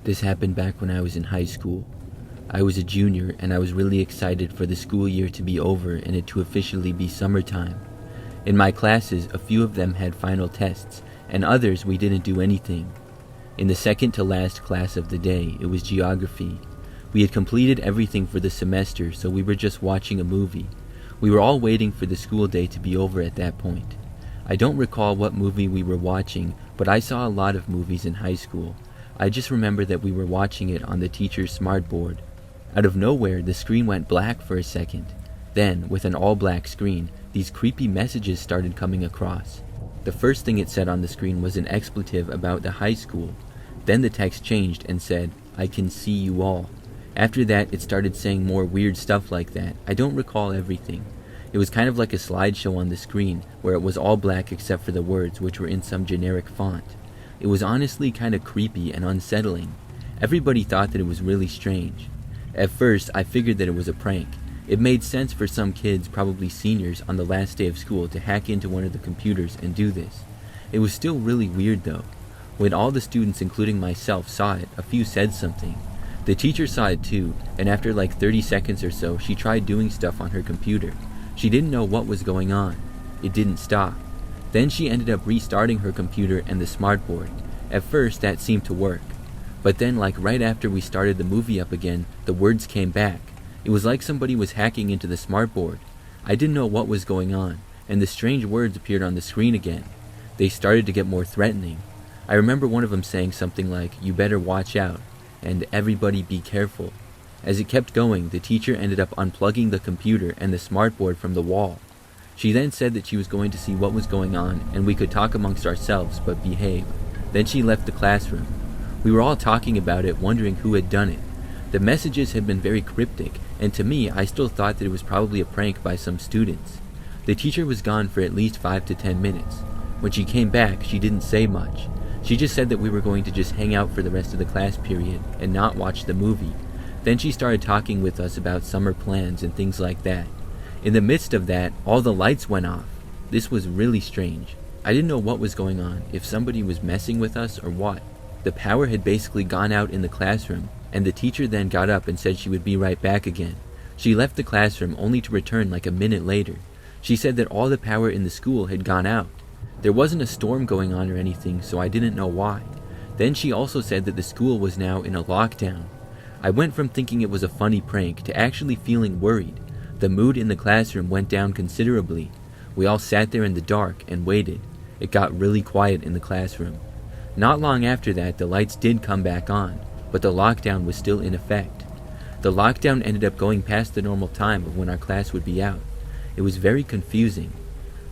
This happened back when I was in high school. I was a junior and I was really excited for the school year to be over and it to officially be summertime. In my classes, a few of them had final tests, and others we didn't do anything. In the second to last class of the day, it was geography. We had completed everything for the semester, so we were just watching a movie. We were all waiting for the school day to be over at that point. I don't recall what movie we were watching, but I saw a lot of movies in high school. I just remember that we were watching it on the teacher's smartboard. Out of nowhere, the screen went black for a second. Then, with an all-black screen, these creepy messages started coming across. The first thing it said on the screen was an expletive about the high school. Then the text changed and said, "I can see you all." After that, it started saying more weird stuff like that. I don't recall everything. It was kind of like a slideshow on the screen, where it was all black except for the words, which were in some generic font. It was honestly kind of creepy and unsettling. Everybody thought that it was really strange. At first, I figured that it was a prank. It made sense for some kids, probably seniors, on the last day of school to hack into one of the computers and do this. It was still really weird though. When all the students, including myself, saw it, a few said something. The teacher saw it too, and after like 30 seconds or so, she tried doing stuff on her computer. She didn't know what was going on. It didn't stop. Then she ended up restarting her computer and the smartboard. At first, that seemed to work. But then, like right after we started the movie up again, the words came back. It was like somebody was hacking into the smartboard. I didn't know what was going on, and the strange words appeared on the screen again. They started to get more threatening. I remember one of them saying something like, "You better watch out," and "Everybody be careful." As it kept going, the teacher ended up unplugging the computer and the smartboard from the wall. She then said that she was going to see what was going on and we could talk amongst ourselves but behave. Then she left the classroom. We were all talking about it, wondering who had done it. The messages had been very cryptic, and to me, I still thought that it was probably a prank by some students. The teacher was gone for at least 5 to 10 minutes. When she came back, she didn't say much. She just said that we were going to just hang out for the rest of the class period and not watch the movie. Then she started talking with us about summer plans and things like that. In the midst of that, all the lights went off. This was really strange. I didn't know what was going on, if somebody was messing with us or what. The power had basically gone out in the classroom, and the teacher then got up and said she would be right back again. She left the classroom only to return like a minute later. She said that all the power in the school had gone out. There wasn't a storm going on or anything, so I didn't know why. Then she also said that the school was now in a lockdown. I went from thinking it was a funny prank to actually feeling worried. The mood in the classroom went down considerably. We all sat there in the dark and waited. It got really quiet in the classroom. Not long after that, the lights did come back on, but the lockdown was still in effect. The lockdown ended up going past the normal time of when our class would be out. It was very confusing.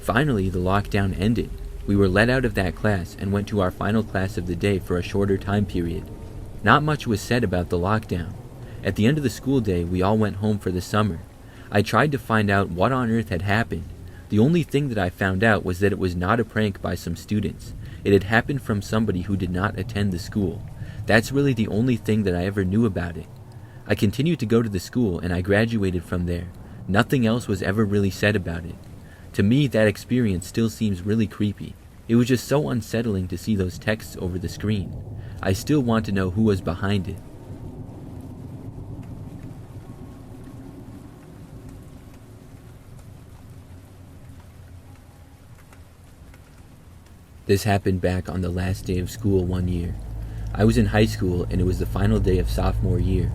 Finally, the lockdown ended. We were let out of that class and went to our final class of the day for a shorter time period. Not much was said about the lockdown. At the end of the school day, we all went home for the summer. I tried to find out what on earth had happened. The only thing that I found out was that it was not a prank by some students. It had happened from somebody who did not attend the school. That's really the only thing that I ever knew about it. I continued to go to the school and I graduated from there. Nothing else was ever really said about it. To me, that experience still seems really creepy. It was just so unsettling to see those texts over the screen. I still want to know who was behind it. This happened back on the last day of school one year. I was in high school and it was the final day of sophomore year.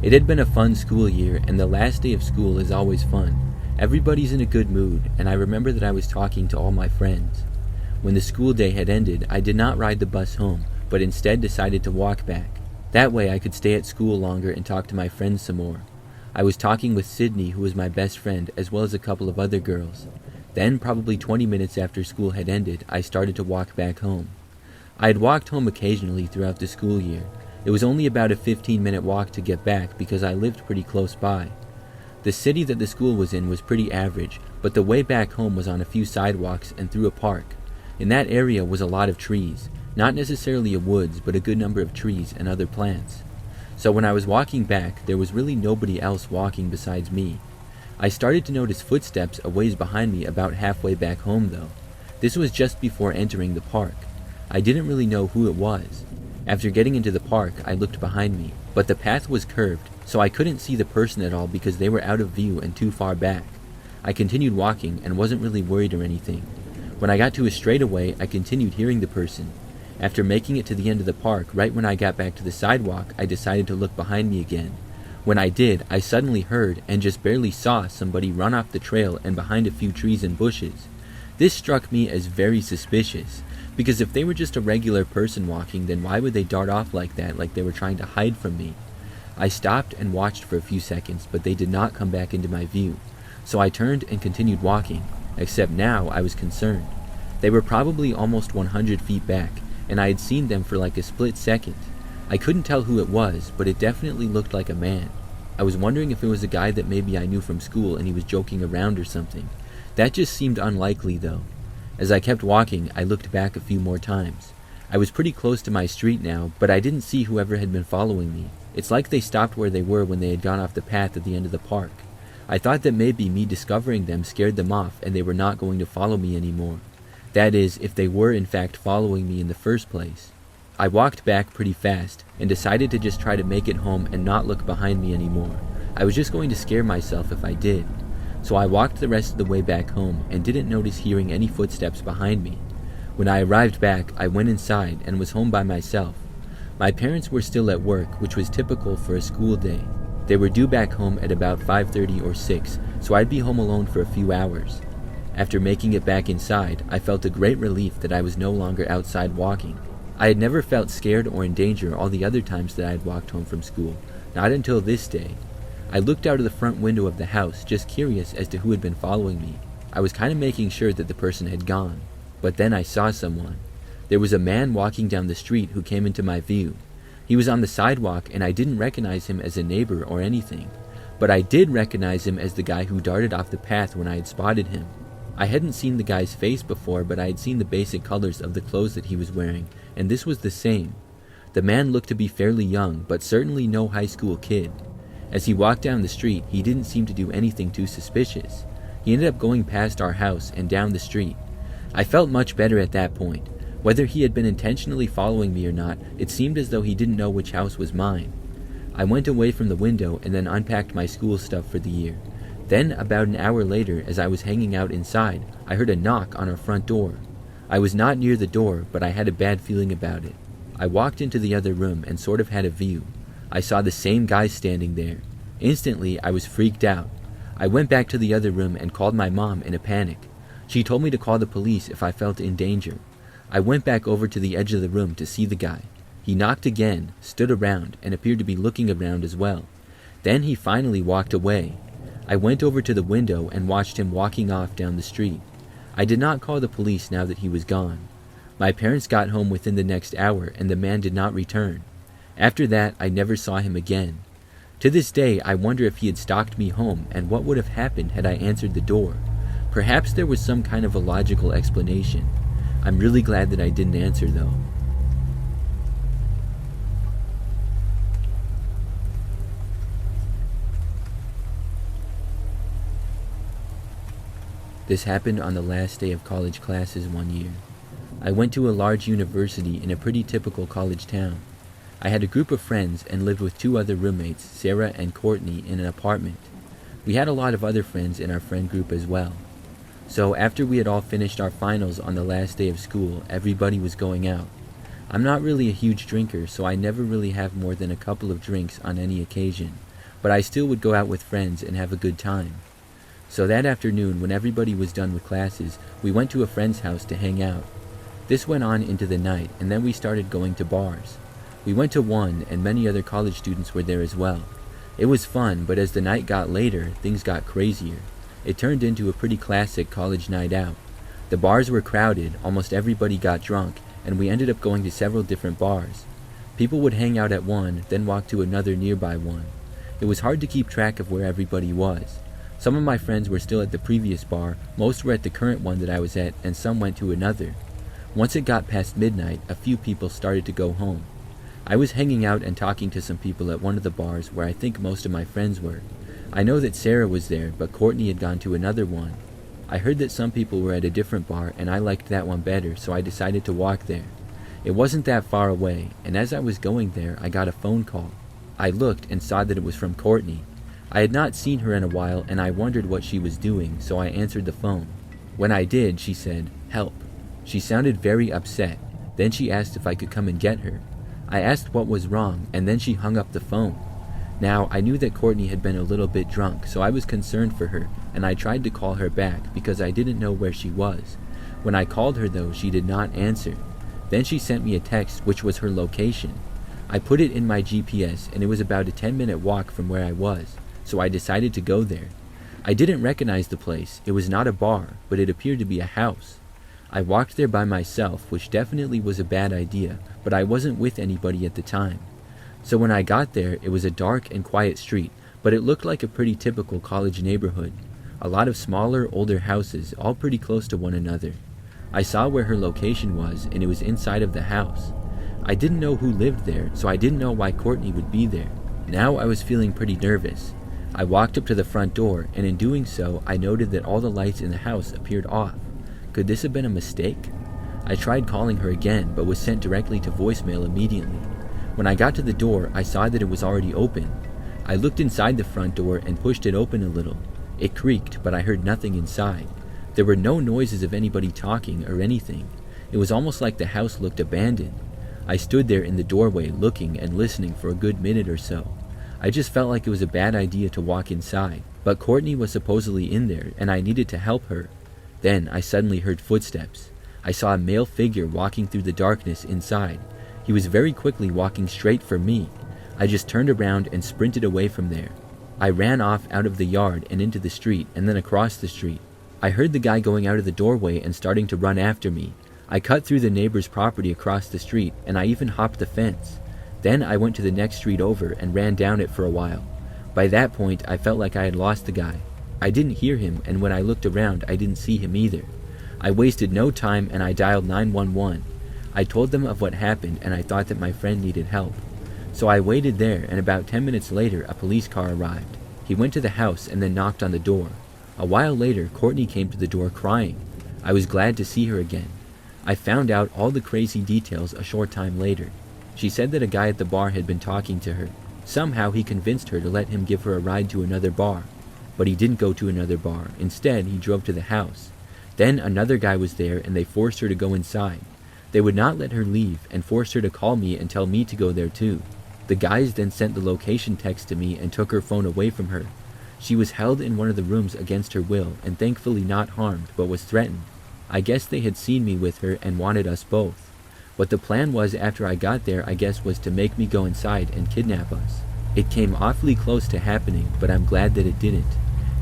It had been a fun school year, and the last day of school is always fun. Everybody's in a good mood, and I remember that I was talking to all my friends. When the school day had ended, I did not ride the bus home, but instead decided to walk back. That way I could stay at school longer and talk to my friends some more. I was talking with Sydney, who was my best friend, as well as a couple of other girls. Then, probably 20 minutes after school had ended, I started to walk back home. I had walked home occasionally throughout the school year. It was only about a 15-minute walk to get back because I lived pretty close by. The city that the school was in was pretty average, but the way back home was on a few sidewalks and through a park. In that area was a lot of trees, not necessarily a woods, but a good number of trees and other plants. So when I was walking back, there was really nobody else walking besides me. I started to notice footsteps a ways behind me about halfway back home though. This was just before entering the park. I didn't really know who it was. After getting into the park, I looked behind me, but the path was curved, so I couldn't see the person at all because they were out of view and too far back. I continued walking and wasn't really worried or anything. When I got to a straightaway, I continued hearing the person. After making it to the end of the park, right when I got back to the sidewalk, I decided to look behind me again. When I did, I suddenly heard and just barely saw somebody run off the trail and behind a few trees and bushes. This struck me as very suspicious, because if they were just a regular person walking, then why would they dart off like that, like they were trying to hide from me? I stopped and watched for a few seconds, but they did not come back into my view. So I turned and continued walking, except now I was concerned. They were probably almost 100 feet back, and I had seen them for like a split second. I couldn't tell who it was, but it definitely looked like a man. I was wondering if it was a guy that maybe I knew from school and he was joking around or something. That just seemed unlikely though. As I kept walking, I looked back a few more times. I was pretty close to my street now, but I didn't see whoever had been following me. It's like they stopped where they were when they had gone off the path at the end of the park. I thought that maybe me discovering them scared them off and they were not going to follow me anymore. That is, if they were in fact following me in the first place. I walked back pretty fast and decided to just try to make it home and not look behind me anymore. I was just going to scare myself if I did. So I walked the rest of the way back home and didn't notice hearing any footsteps behind me. When I arrived back, I went inside and was home by myself. My parents were still at work, which was typical for a school day. They were due back home at about 5:30 or 6, so I'd be home alone for a few hours. After making it back inside, I felt a great relief that I was no longer outside walking. I had never felt scared or in danger all the other times that I had walked home from school, not until this day. I looked out of the front window of the house, just curious as to who had been following me. I was kind of making sure that the person had gone, but then I saw someone. There was a man walking down the street who came into my view. He was on the sidewalk and I didn't recognize him as a neighbor or anything, but I did recognize him as the guy who darted off the path when I had spotted him. I hadn't seen the guy's face before, but I had seen the basic colors of the clothes that he was wearing, and this was the same. The man looked to be fairly young, but certainly no high school kid. As he walked down the street, he didn't seem to do anything too suspicious. He ended up going past our house and down the street. I felt much better at that point. Whether he had been intentionally following me or not, it seemed as though he didn't know which house was mine. I went away from the window and then unpacked my school stuff for the year. Then, about an hour later, as I was hanging out inside, I heard a knock on our front door. I was not near the door, but I had a bad feeling about it. I walked into the other room and sort of had a view. I saw the same guy standing there. Instantly, I was freaked out. I went back to the other room and called my mom in a panic. She told me to call the police if I felt in danger. I went back over to the edge of the room to see the guy. He knocked again, stood around, and appeared to be looking around as well. Then he finally walked away. I went over to the window and watched him walking off down the street. I did not call the police now that he was gone. My parents got home within the next hour and the man did not return. After that, I never saw him again. To this day, I wonder if he had stalked me home and what would have happened had I answered the door. Perhaps there was some kind of a logical explanation. I'm really glad that I didn't answer though. This happened on the last day of college classes one year. I went to a large university in a pretty typical college town. I had a group of friends and lived with two other roommates, Sarah and Courtney, in an apartment. We had a lot of other friends in our friend group as well. So after we had all finished our finals on the last day of school, everybody was going out. I'm not really a huge drinker, so I never really have more than a couple of drinks on any occasion, but I still would go out with friends and have a good time. So that afternoon, when everybody was done with classes, we went to a friend's house to hang out. This went on into the night, and then we started going to bars. We went to one, and many other college students were there as well. It was fun, but as the night got later, things got crazier. It turned into a pretty classic college night out. The bars were crowded, almost everybody got drunk, and we ended up going to several different bars. People would hang out at one, then walk to another nearby one. It was hard to keep track of where everybody was. Some of my friends were still at the previous bar, most were at the current one that I was at, and some went to another. Once it got past midnight, a few people started to go home. I was hanging out and talking to some people at one of the bars where I think most of my friends were. I know that Sarah was there, but Courtney had gone to another one. I heard that some people were at a different bar, and I liked that one better, so I decided to walk there. It wasn't that far away, and as I was going there, I got a phone call. I looked and saw that it was from Courtney. I had not seen her in a while, and I wondered what she was doing, so I answered the phone. When I did, she said, "Help." She sounded very upset. Then she asked if I could come and get her. I asked what was wrong, and then she hung up the phone. Now, I knew that Courtney had been a little bit drunk, so I was concerned for her, and I tried to call her back because I didn't know where she was. When I called her though, she did not answer. Then she sent me a text which was her location. I put it in my GPS, and it was about a 10-minute walk from where I was, so I decided to go there. I didn't recognize the place. It was not a bar, but it appeared to be a house. I walked there by myself, which definitely was a bad idea, but I wasn't with anybody at the time. So when I got there, it was a dark and quiet street, but it looked like a pretty typical college neighborhood. A lot of smaller, older houses, all pretty close to one another. I saw where her location was, and it was inside of the house. I didn't know who lived there, so I didn't know why Courtney would be there. Now I was feeling pretty nervous. I walked up to the front door, and in doing so, I noted that all the lights in the house appeared off. Could this have been a mistake? I tried calling her again, but was sent directly to voicemail immediately. When I got to the door, I saw that it was already open. I looked inside the front door and pushed it open a little. It creaked, but I heard nothing inside. There were no noises of anybody talking or anything. It was almost like the house looked abandoned. I stood there in the doorway looking and listening for a good minute or so. I just felt like it was a bad idea to walk inside, but Courtney was supposedly in there and I needed to help her. Then I suddenly heard footsteps. I saw a male figure walking through the darkness inside. He was very quickly walking straight for me. I just turned around and sprinted away from there. I ran off out of the yard and into the street and then across the street. I heard the guy going out of the doorway and starting to run after me. I cut through the neighbor's property across the street, and I even hopped the fence. Then I went to the next street over and ran down it for a while. By that point, I felt like I had lost the guy. I didn't hear him, and when I looked around, I didn't see him either. I wasted no time and I dialed 911. I told them of what happened, and I thought that my friend needed help. So I waited there, and about 10 minutes later, a police car arrived. He went to the house and then knocked on the door. A while later, Courtney came to the door crying. I was glad to see her again. I found out all the crazy details a short time later. She said that a guy at the bar had been talking to her. Somehow he convinced her to let him give her a ride to another bar. But he didn't go to another bar. Instead, he drove to the house. Then another guy was there and they forced her to go inside. They would not let her leave and forced her to call me and tell me to go there too. The guys then sent the location text to me and took her phone away from her. She was held in one of the rooms against her will and thankfully not harmed, but was threatened. I guess they had seen me with her and wanted us both. What the plan was after I got there, I guess, was to make me go inside and kidnap us. It came awfully close to happening, but I'm glad that it didn't.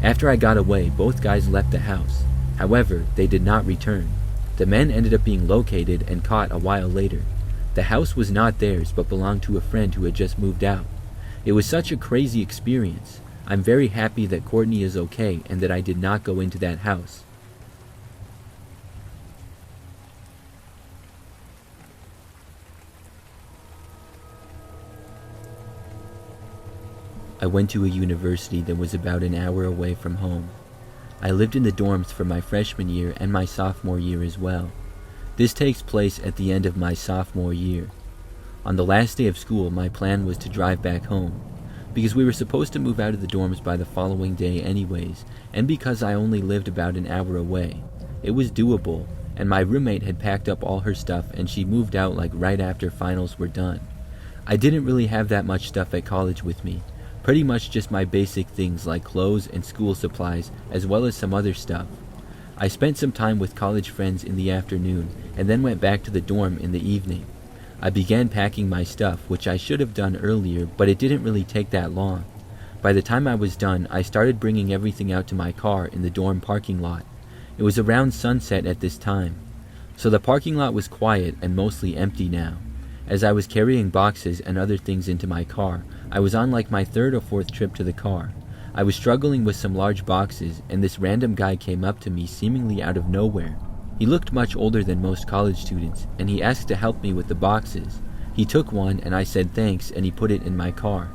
After I got away, both guys left the house. However, they did not return. The men ended up being located and caught a while later. The house was not theirs, but belonged to a friend who had just moved out. It was such a crazy experience. I'm very happy that Courtney is okay and that I did not go into that house. I went to a university that was about an hour away from home. I lived in the dorms for my freshman year and my sophomore year as well. This takes place at the end of my sophomore year. On the last day of school, my plan was to drive back home. Because we were supposed to move out of the dorms by the following day anyways, and because I only lived about an hour away. It was doable, and my roommate had packed up all her stuff and she moved out like right after finals were done. I didn't really have that much stuff at college with me, pretty much just my basic things like clothes and school supplies, as well as some other stuff. I spent some time with college friends in the afternoon, and then went back to the dorm in the evening. I began packing my stuff, which I should have done earlier, but it didn't really take that long. By the time I was done, I started bringing everything out to my car in the dorm parking lot. It was around sunset at this time, so the parking lot was quiet and mostly empty now. As I was carrying boxes and other things into my car, I was on like my third or fourth trip to the car. I was struggling with some large boxes, and this random guy came up to me seemingly out of nowhere. He looked much older than most college students, and he asked to help me with the boxes. He took one, and I said thanks, and he put it in my car.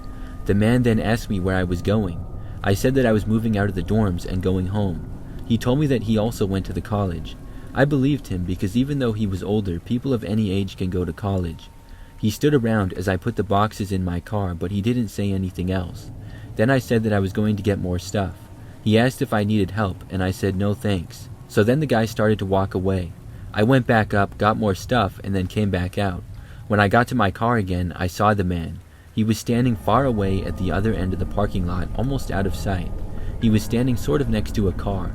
The man then asked me where I was going. I said that I was moving out of the dorms and going home. He told me that he also went to the college. I believed him because even though he was older, people of any age can go to college. He stood around as I put the boxes in my car, but he didn't say anything else. Then I said that I was going to get more stuff. He asked if I needed help, and I said no thanks. So then the guy started to walk away. I went back up, got more stuff, and then came back out. When I got to my car again, I saw the man. He was standing far away at the other end of the parking lot, almost out of sight. He was standing sort of next to a car.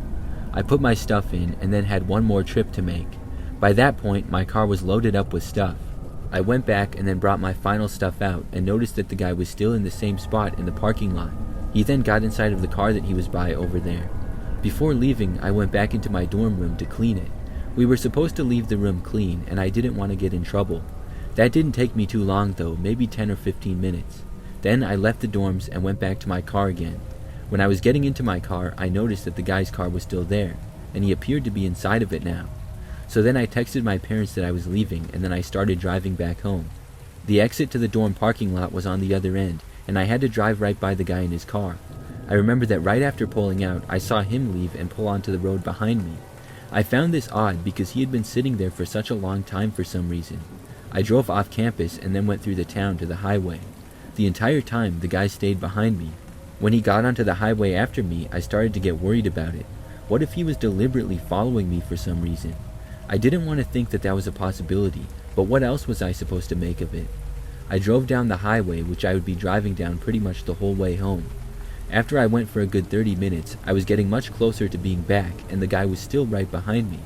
I put my stuff in and then had one more trip to make. By that point, my car was loaded up with stuff. I went back and then brought my final stuff out and noticed that the guy was still in the same spot in the parking lot. He then got inside of the car that he was by over there. Before leaving, I went back into my dorm room to clean it. We were supposed to leave the room clean, and I didn't want to get in trouble. That didn't take me too long though, maybe 10 or 15 minutes. Then I left the dorms and went back to my car again. When I was getting into my car, I noticed that the guy's car was still there, and he appeared to be inside of it now. So then I texted my parents that I was leaving, and then I started driving back home. The exit to the dorm parking lot was on the other end, and I had to drive right by the guy in his car. I remember that right after pulling out, I saw him leave and pull onto the road behind me. I found this odd because he had been sitting there for such a long time for some reason. I drove off campus and then went through the town to the highway. The entire time, the guy stayed behind me. When he got onto the highway after me, I started to get worried about it. What if he was deliberately following me for some reason? I didn't want to think that that was a possibility, but what else was I supposed to make of it? I drove down the highway, which I would be driving down pretty much the whole way home. After I went for a good 30 minutes, I was getting much closer to being back, and the guy was still right behind me.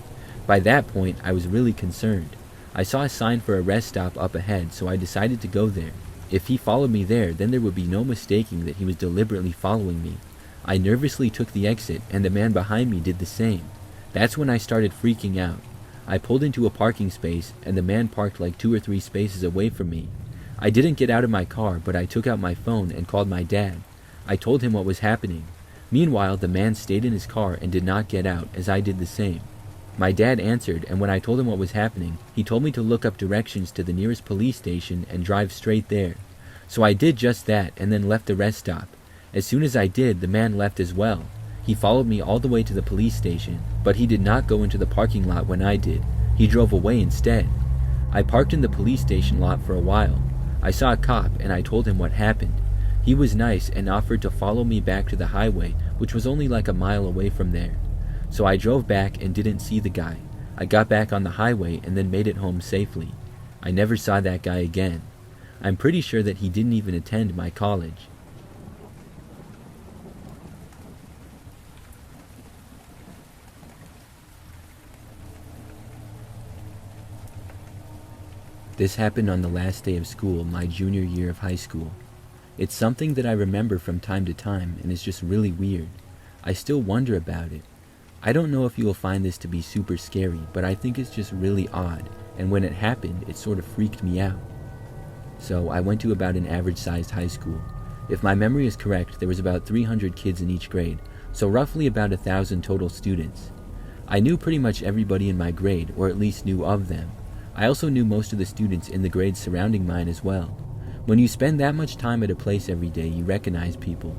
By that point, I was really concerned. I saw a sign for a rest stop up ahead, so I decided to go there. If he followed me there, then there would be no mistaking that he was deliberately following me. I nervously took the exit, and the man behind me did the same. That's when I started freaking out. I pulled into a parking space, and the man parked like 2 or 3 spaces away from me. I didn't get out of my car, but I took out my phone and called my dad. I told him what was happening. Meanwhile, the man stayed in his car and did not get out, as I did the same. My dad answered, and when I told him what was happening, he told me to look up directions to the nearest police station and drive straight there. So I did just that, and then left the rest stop. As soon as I did, the man left as well. He followed me all the way to the police station, but he did not go into the parking lot when I did. He drove away instead. I parked in the police station lot for a while. I saw a cop, and I told him what happened. He was nice and offered to follow me back to the highway, which was only like a mile away from there. So I drove back and didn't see the guy. I got back on the highway and then made it home safely. I never saw that guy again. I'm pretty sure that he didn't even attend my college. This happened on the last day of school, my junior year of high school. It's something that I remember from time to time, and it's just really weird. I still wonder about it. I don't know if you will find this to be super scary, but I think it's just really odd, and when it happened, it sort of freaked me out. So I went to about an average-sized high school. If my memory is correct, there was about 300 kids in each grade, so roughly about 1,000 total students. I knew pretty much everybody in my grade, or at least knew of them. I also knew most of the students in the grades surrounding mine as well. When you spend that much time at a place every day, you recognize people.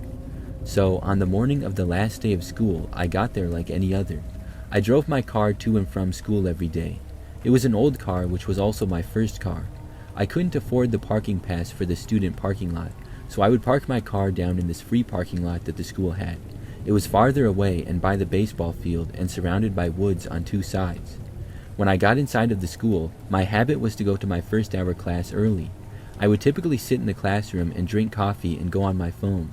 So, on the morning of the last day of school, I got there like any other. I drove my car to and from school every day. It was an old car, which was also my first car. I couldn't afford the parking pass for the student parking lot, so I would park my car down in this free parking lot that the school had. It was farther away and by the baseball field and surrounded by woods on 2 sides. When I got inside of the school, my habit was to go to my first hour class early. I would typically sit in the classroom and drink coffee and go on my phone.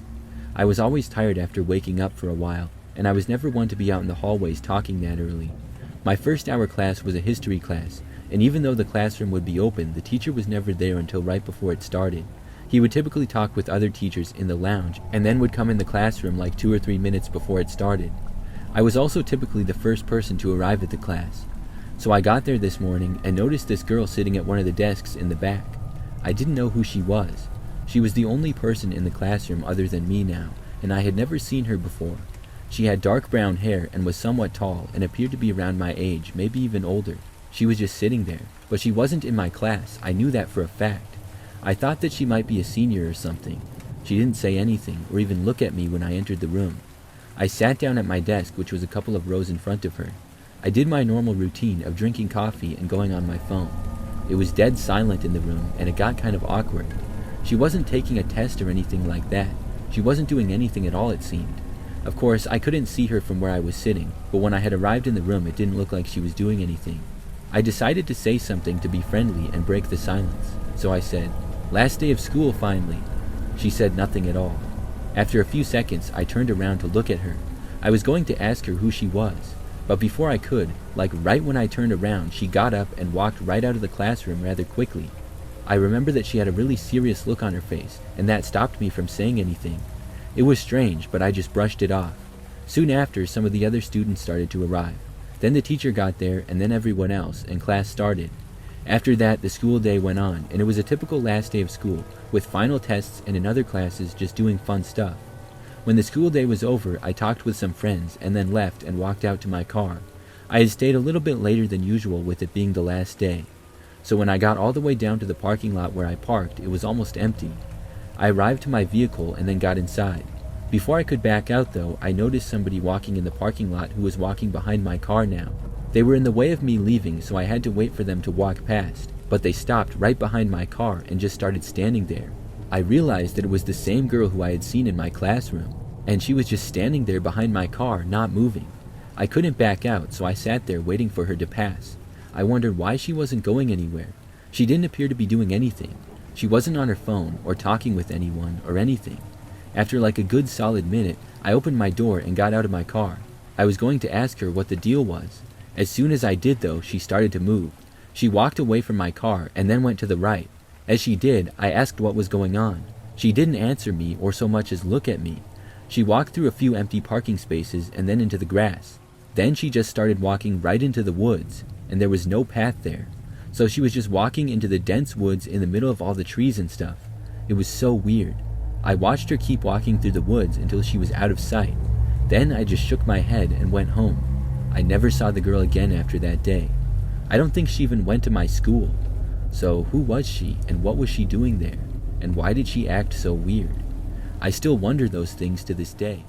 I was always tired after waking up for a while, and I was never one to be out in the hallways talking that early. My first hour class was a history class, and even though the classroom would be open, the teacher was never there until right before it started. He would typically talk with other teachers in the lounge, and then would come in the classroom like 2 or 3 minutes before it started. I was also typically the first person to arrive at the class. So I got there this morning and noticed this girl sitting at one of the desks in the back. I didn't know who she was. She was the only person in the classroom other than me now, and I had never seen her before. She had dark brown hair and was somewhat tall and appeared to be around my age, maybe even older. She was just sitting there, but she wasn't in my class. I knew that for a fact. I thought that she might be a senior or something. She didn't say anything or even look at me when I entered the room. I sat down at my desk, which was a couple of rows in front of her. I did my normal routine of drinking coffee and going on my phone. It was dead silent in the room, and it got kind of awkward. She wasn't taking a test or anything like that. She wasn't doing anything at all, it seemed. Of course, I couldn't see her from where I was sitting, but when I had arrived in the room, it didn't look like she was doing anything. I decided to say something to be friendly and break the silence, so I said, "Last day of school, finally." She said nothing at all. After a few seconds, I turned around to look at her. I was going to ask her who she was, but before I could, like right when I turned around, she got up and walked right out of the classroom rather quickly. I remember that she had a really serious look on her face, and that stopped me from saying anything. It was strange, but I just brushed it off. Soon after, some of the other students started to arrive. Then the teacher got there, and then everyone else, and class started. After that, the school day went on, and it was a typical last day of school, with final tests and in other classes just doing fun stuff. When the school day was over, I talked with some friends, and then left and walked out to my car. I had stayed a little bit later than usual with it being the last day. So when I got all the way down to the parking lot where I parked, it was almost empty. I arrived to my vehicle and then got inside. Before I could back out though, I noticed somebody walking in the parking lot who was walking behind my car now. They were in the way of me leaving, so I had to wait for them to walk past, but they stopped right behind my car and just started standing there. I realized that it was the same girl who I had seen in my classroom, and she was just standing there behind my car, not moving. I couldn't back out, so I sat there waiting for her to pass. I wondered why she wasn't going anywhere. She didn't appear to be doing anything. She wasn't on her phone or talking with anyone or anything. After like a good solid minute, I opened my door and got out of my car. I was going to ask her what the deal was. As soon as I did though, she started to move. She walked away from my car and then went to the right. As she did, I asked what was going on. She didn't answer me or so much as look at me. She walked through a few empty parking spaces and then into the grass. Then she just started walking right into the woods, and there was no path there. So she was just walking into the dense woods in the middle of all the trees and stuff. It was so weird. I watched her keep walking through the woods until she was out of sight. Then I just shook my head and went home. I never saw the girl again after that day. I don't think she even went to my school. So who was she, and what was she doing there? And why did she act so weird? I still wonder those things to this day.